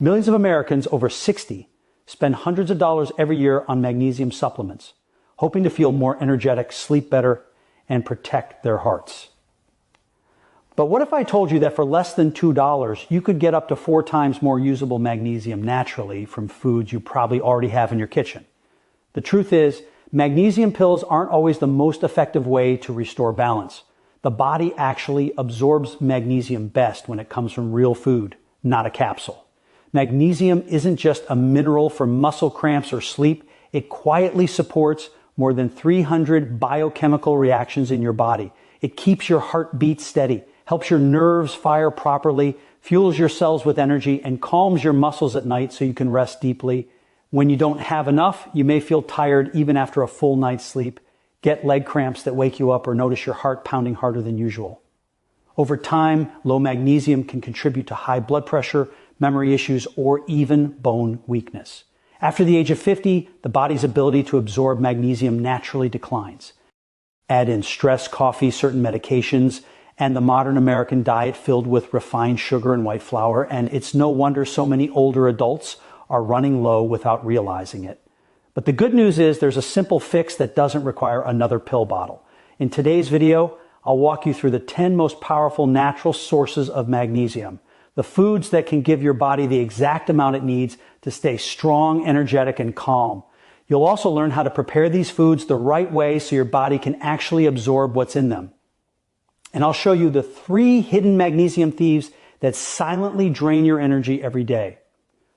Millions of Americans, over 60, spend hundreds of dollars every year on magnesium supplements, hoping to feel more energetic, sleep better, and protect their hearts. But what if I told you that for less than $2, you could get up to 4 times more usable magnesium naturally from foods you probably already have in your kitchen? The truth is, magnesium pills aren't always the most effective way to restore balance. The body actually absorbs magnesium best when it comes from real food, not a capsule. Magnesium isn't just a mineral for muscle cramps or sleep. It quietly supports more than 300 biochemical reactions in your body. It keeps your heartbeat steady, helps your nerves fire properly, fuels your cells with energy, and calms your muscles at night so you can rest deeply. When you don't have enough, you may feel tired even after a full night's sleep, get leg cramps that wake you up, or notice your heart pounding harder than usual. Over time, low magnesium can contribute to high blood pressure, memory issues, or even bone weakness. After the age of 50, the body's ability to absorb magnesium naturally declines. Add in stress, coffee, certain medications, and the modern American diet filled with refined sugar and white flour, and it's no wonder so many older adults are running low without realizing it. But the good news is there's a simple fix that doesn't require another pill bottle. In today's video, I'll walk you through the 10 most powerful natural sources of magnesium, the foods that can give your body the exact amount it needs to stay strong, energetic, and calm. You'll also learn how to prepare these foods the right way so your body can actually absorb what's in them. And I'll show you the 3 hidden magnesium thieves that silently drain your energy every day.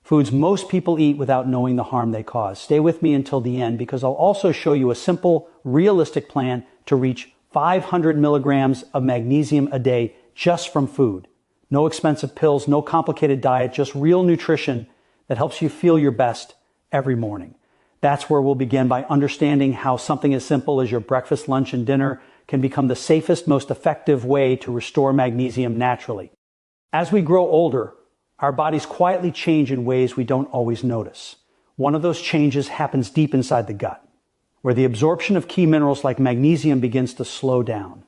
Foods most people eat without knowing the harm they cause. Stay with me until the end because I'll also show you a simple, realistic plan to reach 500 milligrams of magnesium a day just from food. No expensive pills, no complicated diet, just real nutrition that helps you feel your best every morning. That's where we'll begin, by understanding how something as simple as your breakfast, lunch, and dinner can become the safest, most effective way to restore magnesium naturally. As we grow older, our bodies quietly change in ways we don't always notice. One of those changes happens deep inside the gut, where the absorption of key minerals like magnesium begins to slow down.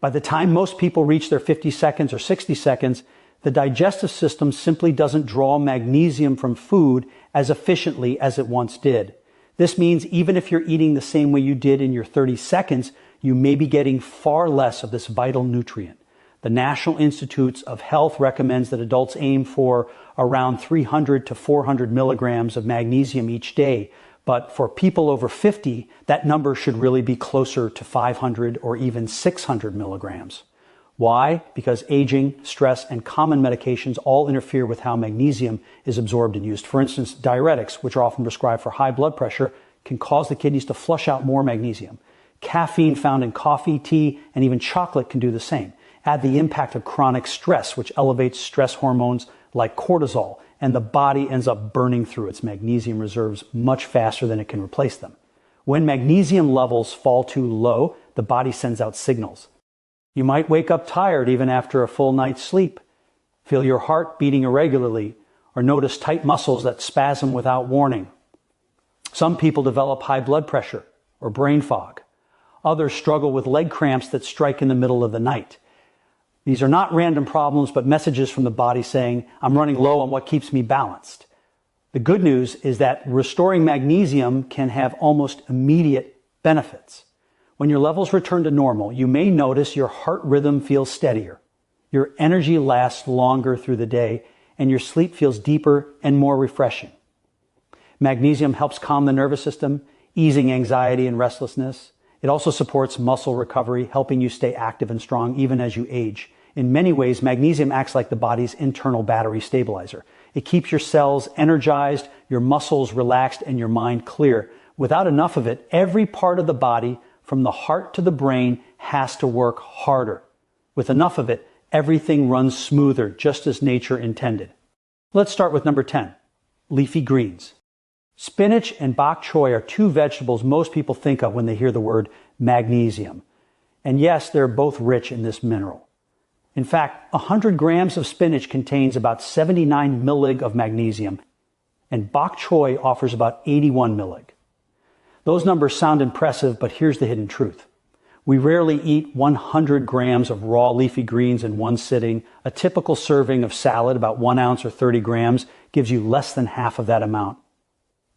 By the time most people reach their 50 seconds or 60 seconds, the digestive system simply doesn't draw magnesium from food as efficiently as it once did. This means even if you're eating the same way you did in your 30 seconds, you may be getting far less of this vital nutrient. The National Institutes of Health recommends that adults aim for around 300 to 400 milligrams of magnesium each day. But for people over 50, that number should really be closer to 500 or even 600 milligrams. Why? Because aging, stress, and common medications all interfere with how magnesium is absorbed and used. For instance, diuretics, which are often prescribed for high blood pressure, can cause the kidneys to flush out more magnesium. Caffeine found in coffee, tea, and even chocolate can do the same. Add the impact of chronic stress, which elevates stress hormones like cortisol, and the body ends up burning through its magnesium reserves much faster than it can replace them. When magnesium levels fall too low, the body sends out signals. You might wake up tired even after a full night's sleep, feel your heart beating irregularly, or notice tight muscles that spasm without warning. Some people develop high blood pressure or brain fog. Others struggle with leg cramps that strike in the middle of the night. These are not random problems, but messages from the body saying, I'm running low on what keeps me balanced. The good news is that restoring magnesium can have almost immediate benefits. When your levels return to normal, you may notice your heart rhythm feels steadier, your energy lasts longer through the day, and your sleep feels deeper and more refreshing. Magnesium helps calm the nervous system, easing anxiety and restlessness. It also supports muscle recovery, helping you stay active and strong even as you age. In many ways, magnesium acts like the body's internal battery stabilizer. It keeps your cells energized, your muscles relaxed, and your mind clear. Without enough of it, every part of the body, from the heart to the brain, has to work harder. With enough of it, everything runs smoother, just as nature intended. Let's start with number 10, leafy greens. Spinach and bok choy are 2 vegetables most people think of when they hear the word magnesium. And yes, they're both rich in this mineral. In fact, 100 grams of spinach contains about 79 millig of magnesium, and bok choy offers about 81 millig. Those numbers sound impressive, but here's the hidden truth. We rarely eat 100 grams of raw leafy greens in one sitting. A typical serving of salad, about 1 ounce or 30 grams, gives you less than half of that amount.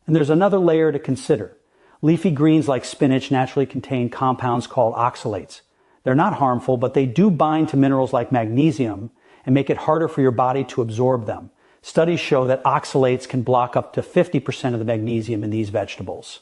And there's another layer to consider. Leafy greens like spinach naturally contain compounds called oxalates. They're not harmful, but they do bind to minerals like magnesium and make it harder for your body to absorb them. Studies show that oxalates can block up to 50% of the magnesium in these vegetables.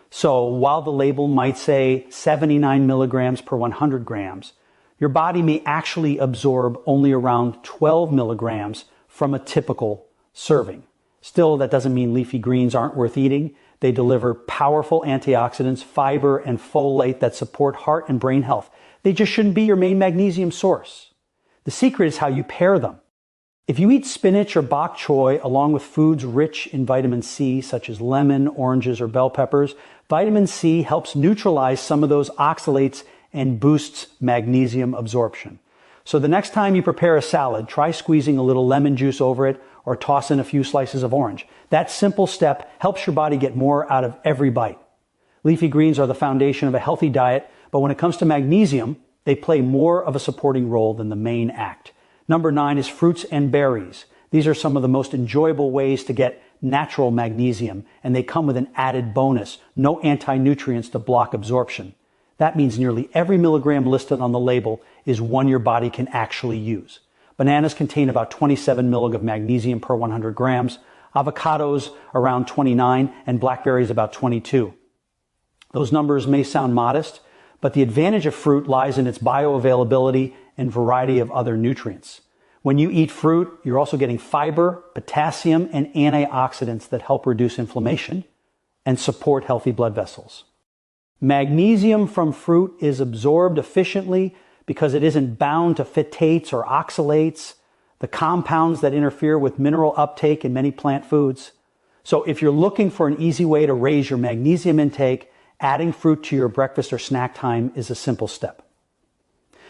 So while the label might say 79 milligrams per 100 grams, your body may actually absorb only around 12 milligrams from a typical serving. Still, that doesn't mean leafy greens aren't worth eating. They deliver powerful antioxidants, fiber, and folate that support heart and brain health. They just shouldn't be your main magnesium source. The secret is how you pair them. If you eat spinach or bok choy along with foods rich in vitamin C, such as lemon, oranges, or bell peppers, vitamin C helps neutralize some of those oxalates and boosts magnesium absorption. So the next time you prepare a salad, try squeezing a little lemon juice over it or toss in a few slices of orange. That simple step helps your body get more out of every bite. Leafy greens are the foundation of a healthy diet, but when it comes to magnesium, they play more of a supporting role than the main act. Number 9 is fruits and berries. These are some of the most enjoyable ways to get natural magnesium, and they come with an added bonus: no anti-nutrients to block absorption. That means nearly every milligram listed on the label is one your body can actually use. Bananas contain about 27 mg of magnesium per 100 grams, avocados around 29, and blackberries about 22. Those numbers may sound modest, but the advantage of fruit lies in its bioavailability and variety of other nutrients. When you eat fruit, you're also getting fiber, potassium, and antioxidants that help reduce inflammation and support healthy blood vessels. Magnesium from fruit is absorbed efficiently because it isn't bound to phytates or oxalates, the compounds that interfere with mineral uptake in many plant foods. So if you're looking for an easy way to raise your magnesium intake, adding fruit to your breakfast or snack time is a simple step.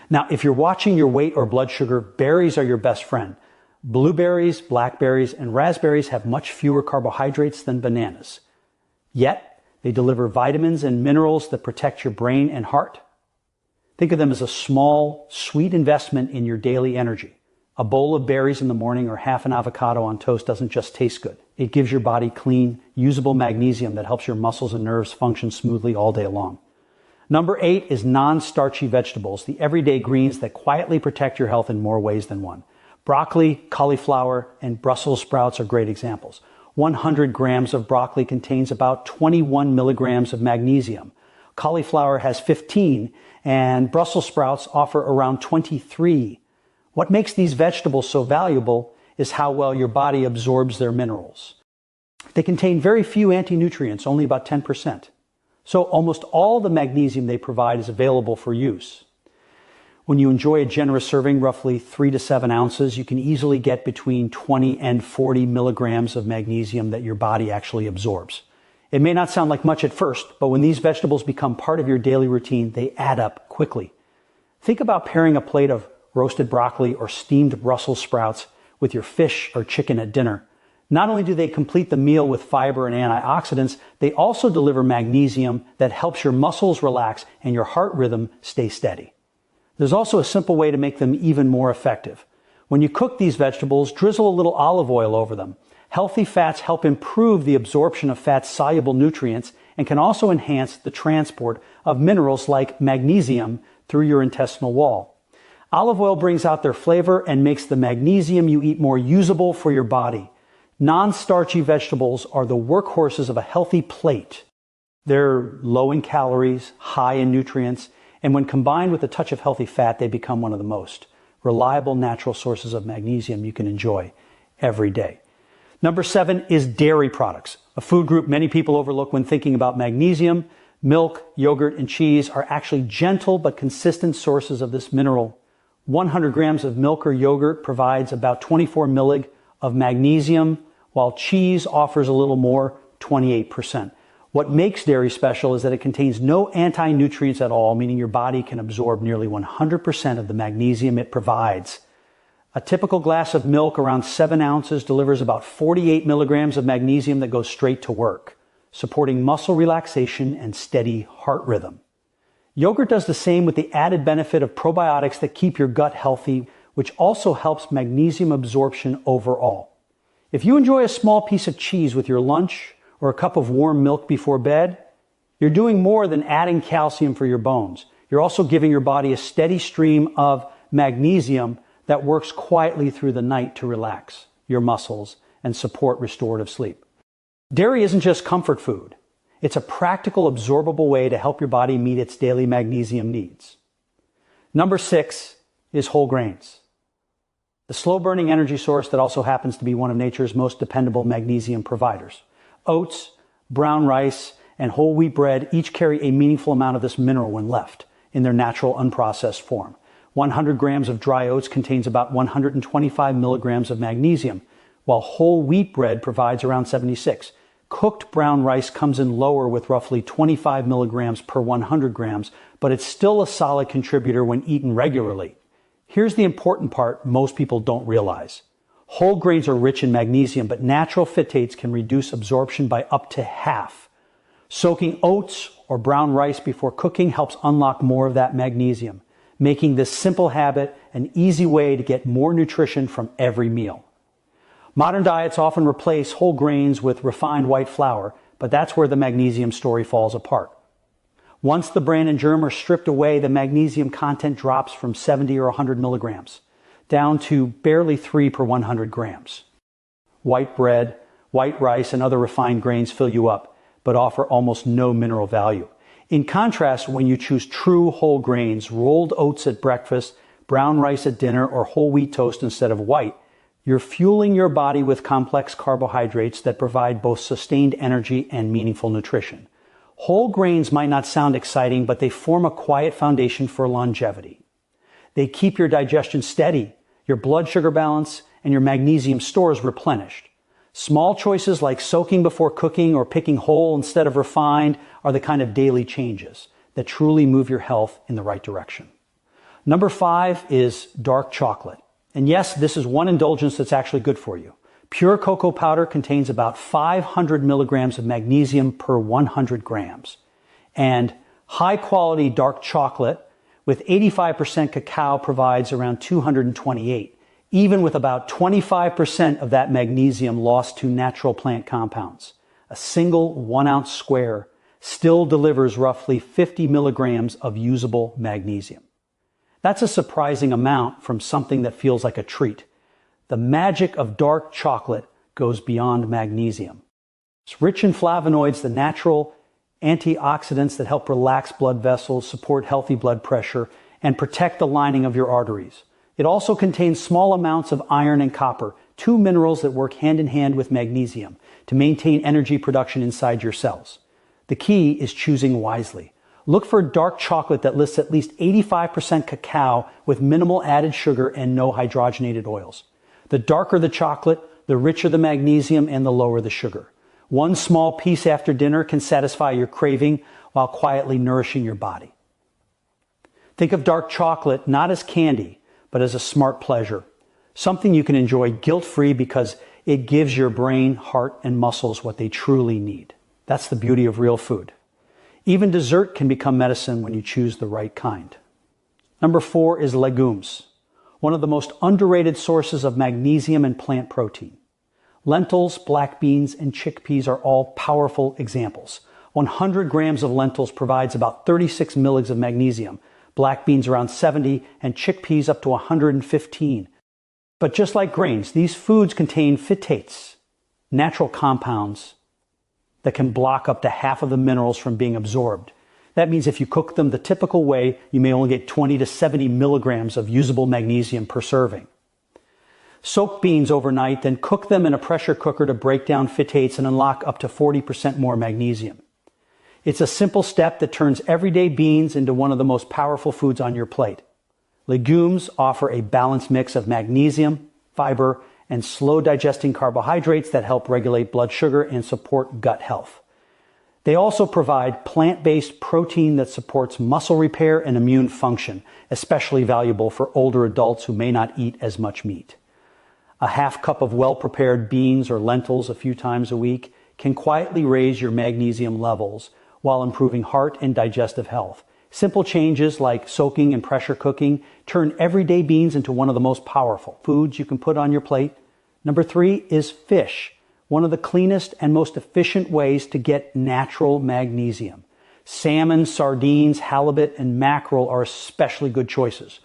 Now, if you're watching your weight or blood sugar, berries are your best friend. Blueberries, blackberries, and raspberries have much fewer carbohydrates than bananas. Yet, they deliver vitamins and minerals that protect your brain and heart. Think of them as a small, sweet investment in your daily energy. A bowl of berries in the morning or half an avocado on toast doesn't just taste good. It gives your body clean, usable magnesium that helps your muscles and nerves function smoothly all day long. Number 8 is non-starchy vegetables, the everyday greens that quietly protect your health in more ways than one. Broccoli, cauliflower, and Brussels sprouts are great examples. 100 grams of broccoli contains about 21 milligrams of magnesium. Cauliflower has 15, and Brussels sprouts offer around 23. What makes these vegetables so valuable is how well your body absorbs their minerals. They contain very few anti-nutrients, only about 10%. So almost all the magnesium they provide is available for use. When you enjoy a generous serving, roughly 3 to 7 ounces, you can easily get between 20 and 40 milligrams of magnesium that your body actually absorbs. It may not sound like much at first, but when these vegetables become part of your daily routine, they add up quickly. Think about pairing a plate of roasted broccoli or steamed Brussels sprouts with your fish or chicken at dinner. Not only do they complete the meal with fiber and antioxidants, they also deliver magnesium that helps your muscles relax and your heart rhythm stay steady. There's also a simple way to make them even more effective. When you cook these vegetables, drizzle a little olive oil over them. Healthy fats help improve the absorption of fat-soluble nutrients and can also enhance the transport of minerals like magnesium through your intestinal wall. Olive oil brings out their flavor and makes the magnesium you eat more usable for your body. Non-starchy vegetables are the workhorses of a healthy plate. They're low in calories, high in nutrients, and when combined with a touch of healthy fat, they become one of the most reliable natural sources of magnesium you can enjoy every day. Number 7 is dairy products, a food group many people overlook when thinking about magnesium. Milk, yogurt, and cheese are actually gentle but consistent sources of this mineral. 100 grams of milk or yogurt provides about 24 millig of magnesium, while cheese offers a little more, 28%. What makes dairy special is that it contains no anti-nutrients at all, meaning your body can absorb nearly 100% of the magnesium it provides. A typical glass of milk, around 7 ounces, delivers about 48 milligrams of magnesium that goes straight to work, supporting muscle relaxation and steady heart rhythm. Yogurt does the same with the added benefit of probiotics that keep your gut healthy, which also helps magnesium absorption overall. If you enjoy a small piece of cheese with your lunch or a cup of warm milk before bed, you're doing more than adding calcium for your bones. You're also giving your body a steady stream of magnesium that works quietly through the night to relax your muscles and support restorative sleep. Dairy isn't just comfort food. It's a practical, absorbable way to help your body meet its daily magnesium needs. Number 6 is whole grains. The slow-burning energy source that also happens to be one of nature's most dependable magnesium providers. Oats, brown rice, and whole wheat bread each carry a meaningful amount of this mineral when left in their natural unprocessed form. 100 grams of dry oats contains about 125 milligrams of magnesium, while whole wheat bread provides around 76. Cooked brown rice comes in lower with roughly 25 milligrams per 100 grams, but it's still a solid contributor when eaten regularly. Here's the important part most people don't realize. Whole grains are rich in magnesium, but natural phytates can reduce absorption by up to half. Soaking oats or brown rice before cooking helps unlock more of that magnesium, making this simple habit an easy way to get more nutrition from every meal. Modern diets often replace whole grains with refined white flour, but that's where the magnesium story falls apart. Once the bran and germ are stripped away, the magnesium content drops from 70 or 100 milligrams down to barely 3 per 100 grams. White bread, white rice, and other refined grains fill you up, but offer almost no mineral value. In contrast, when you choose true whole grains, rolled oats at breakfast, brown rice at dinner, or whole wheat toast instead of white, you're fueling your body with complex carbohydrates that provide both sustained energy and meaningful nutrition. Whole grains might not sound exciting, but they form a quiet foundation for longevity. They keep your digestion steady, your blood sugar balance, and your magnesium stores replenished. Small choices like soaking before cooking or picking whole instead of refined are the kind of daily changes that truly move your health in the right direction. Number 5 is dark chocolate. And yes, this is one indulgence that's actually good for you. Pure cocoa powder contains about 500 milligrams of magnesium per 100 grams. And high-quality dark chocolate with 85% cacao provides around 228, even with about 25% of that magnesium lost to natural plant compounds. A single 1-ounce square still delivers roughly 50 milligrams of usable magnesium. That's a surprising amount from something that feels like a treat. The magic of dark chocolate goes beyond magnesium. It's rich in flavonoids, the natural antioxidants that help relax blood vessels, support healthy blood pressure, and protect the lining of your arteries. It also contains small amounts of iron and copper, 2 minerals that work hand in hand with magnesium to maintain energy production inside your cells. The key is choosing wisely. Look for dark chocolate that lists at least 85% cacao with minimal added sugar and no hydrogenated oils. The darker the chocolate, the richer the magnesium and the lower the sugar. One small piece after dinner can satisfy your craving while quietly nourishing your body. Think of dark chocolate not as candy, but as a smart pleasure. Something you can enjoy guilt-free because it gives your brain, heart, and muscles what they truly need. That's the beauty of real food. Even dessert can become medicine when you choose the right kind. Number 4 is legumes, one of the most underrated sources of magnesium and plant protein. Lentils, black beans, and chickpeas are all powerful examples. 100 grams of lentils provides about 36 milligrams of magnesium, black beans around 70, and chickpeas up to 115. But just like grains, these foods contain phytates, natural compounds that can block up to half of the minerals from being absorbed. That means if you cook them the typical way, you may only get 20 to 70 milligrams of usable magnesium per serving. Soak beans overnight, then cook them in a pressure cooker to break down phytates and unlock up to 40% more magnesium. It's a simple step that turns everyday beans into one of the most powerful foods on your plate. Legumes offer a balanced mix of magnesium, fiber, and slow digesting carbohydrates that help regulate blood sugar and support gut health. They also provide plant-based protein that supports muscle repair and immune function, especially valuable for older adults who may not eat as much meat. A half cup of well-prepared beans or lentils a few times a week can quietly raise your magnesium levels while improving heart and digestive health, Simple changes like soaking and pressure cooking turn everyday beans into one of the most powerful foods you can put on your plate. Number 3 is fish, one of the cleanest and most efficient ways to get natural magnesium. Salmon, sardines, halibut, and mackerel are especially good choices.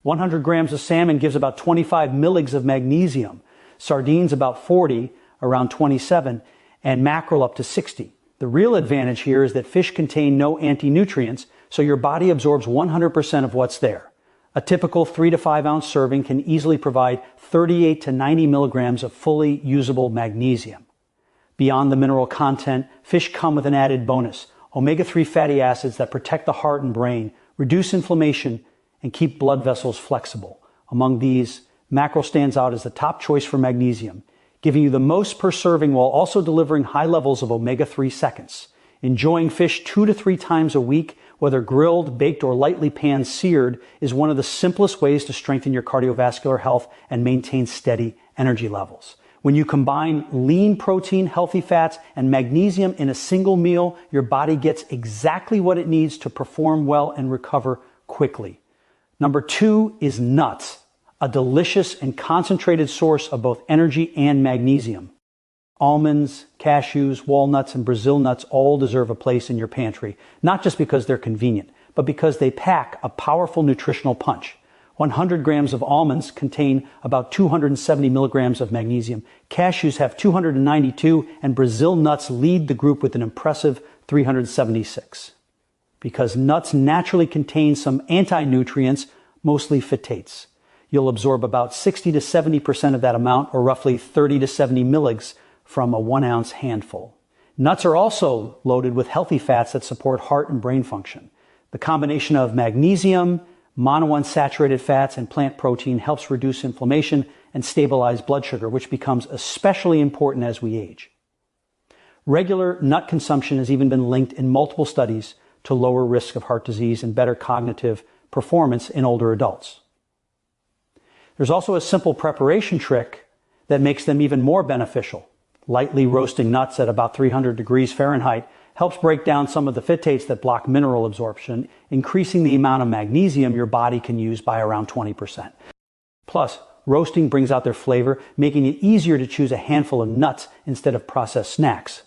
100 grams of salmon gives about 25 milligs of magnesium, sardines about 40, around 27, and mackerel up to 60. The real advantage here is that fish contain no anti-nutrients, so your body absorbs 100% of what's there. A typical 3 to 5 ounce serving can easily provide 38 to 90 milligrams of fully usable magnesium. Beyond the mineral content, fish come with an added bonus: omega-3 fatty acids that protect the heart and brain, reduce inflammation, and keep blood vessels flexible. Among these, mackerel stands out as the top choice for magnesium, giving you the most per serving while also delivering high levels of omega-3 seconds. Enjoying fish 2 to 3 times a week, whether grilled, baked, or lightly pan-seared, is one of the simplest ways to strengthen your cardiovascular health and maintain steady energy levels. When you combine lean protein, healthy fats, and magnesium in a single meal, your body gets exactly what it needs to perform well and recover quickly. Number 2 is nuts, a delicious and concentrated source of both energy and magnesium. Almonds, cashews, walnuts, and Brazil nuts all deserve a place in your pantry, not just because they're convenient, but because they pack a powerful nutritional punch. 100 grams of almonds contain about 270 milligrams of magnesium. Cashews have 292, and Brazil nuts lead the group with an impressive 376. Because nuts naturally contain some anti-nutrients, mostly phytates. You'll absorb about 60 to 70% of that amount, or roughly 30 to 70 milligs, from a 1 ounce handful. Nuts are also loaded with healthy fats that support heart and brain function. The combination of magnesium, monounsaturated fats, and plant protein helps reduce inflammation and stabilize blood sugar, which becomes especially important as we age. Regular nut consumption has even been linked in multiple studies to lower risk of heart disease and better cognitive performance in older adults. There's also a simple preparation trick that makes them even more beneficial. Lightly roasting nuts at about 300 degrees Fahrenheit helps break down some of the phytates that block mineral absorption, increasing the amount of magnesium your body can use by around 20%. Plus, roasting brings out their flavor, making it easier to choose a handful of nuts instead of processed snacks.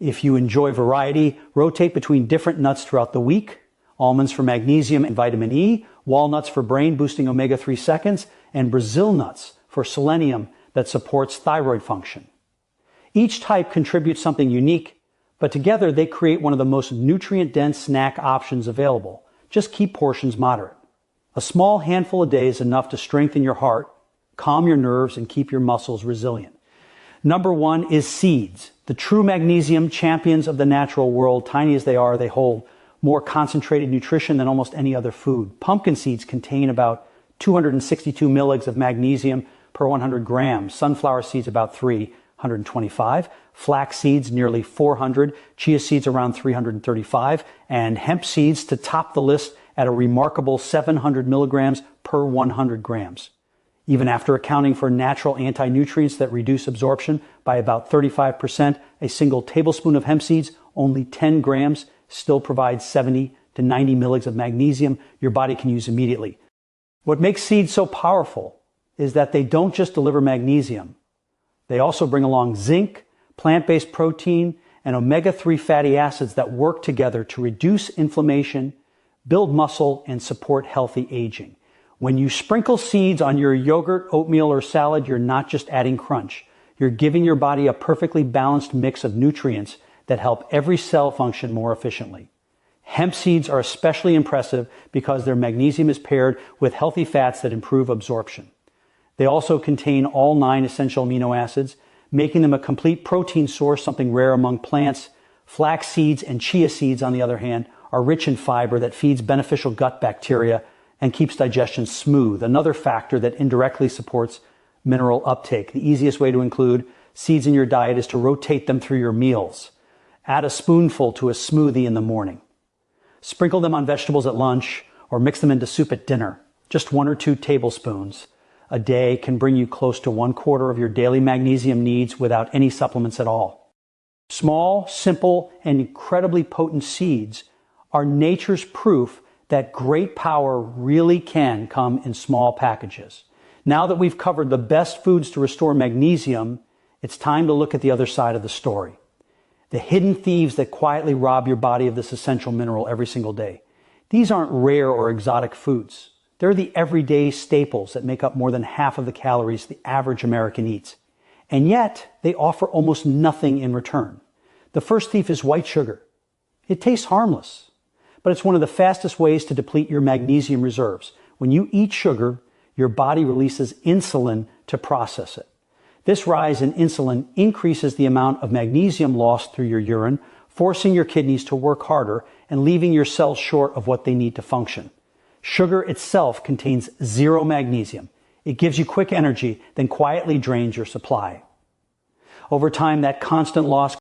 If you enjoy variety, rotate between different nuts throughout the week: almonds for magnesium and vitamin E, walnuts for brain-boosting omega-3 seconds, and Brazil nuts for selenium that supports thyroid function. Each type contributes something unique, but together they create one of the most nutrient-dense snack options available. Just keep portions moderate. A small handful a day is enough to strengthen your heart, calm your nerves, and keep your muscles resilient. Number 1 is seeds. The true magnesium champions of the natural world. Tiny as they are, they hold more concentrated nutrition than almost any other food. Pumpkin seeds contain about 262 milligrams of magnesium per 100 grams. Sunflower seeds about 325. Flax seeds nearly 400. Chia seeds around 335. And hemp seeds to top the list at a remarkable 700 milligrams per 100 grams. Even after accounting for natural anti-nutrients that reduce absorption by about 35%, a single tablespoon of hemp seeds, only 10 grams, still provides 70 to 90 milligrams of magnesium your body can use immediately. What makes seeds so powerful is that they don't just deliver magnesium. They also bring along zinc, plant-based protein, and omega-3 fatty acids that work together to reduce inflammation, build muscle, and support healthy aging. When you sprinkle seeds on your yogurt, oatmeal, or salad, you're not just adding crunch. You're giving your body a perfectly balanced mix of nutrients that help every cell function more efficiently. Hemp seeds are especially impressive because their magnesium is paired with healthy fats that improve absorption. They also contain all 9 essential amino acids, making them a complete protein source, something rare among plants. Flax seeds and chia seeds, on the other hand, are rich in fiber that feeds beneficial gut bacteria and keeps digestion smooth, another factor that indirectly supports mineral uptake. The easiest way to include seeds in your diet is to rotate them through your meals. Add a spoonful to a smoothie in the morning. Sprinkle them on vegetables at lunch or mix them into soup at dinner. Just 1 or 2 tablespoons a day can bring you close to 1/4 of your daily magnesium needs without any supplements at all. Small, simple, and incredibly potent seeds are nature's proof that great power really can come in small packages. Now that we've covered the best foods to restore magnesium, it's time to look at the other side of the story. The hidden thieves that quietly rob your body of this essential mineral every single day. These aren't rare or exotic foods. They're the everyday staples that make up more than half of the calories the average American eats. And yet, they offer almost nothing in return. The first thief is white sugar. It tastes harmless, but it's one of the fastest ways to deplete your magnesium reserves. When you eat sugar, your body releases insulin to process it. This rise in insulin increases the amount of magnesium lost through your urine, forcing your kidneys to work harder and leaving your cells short of what they need to function. Sugar itself contains zero magnesium. It gives you quick energy, then quietly drains your supply. Over time, that constant loss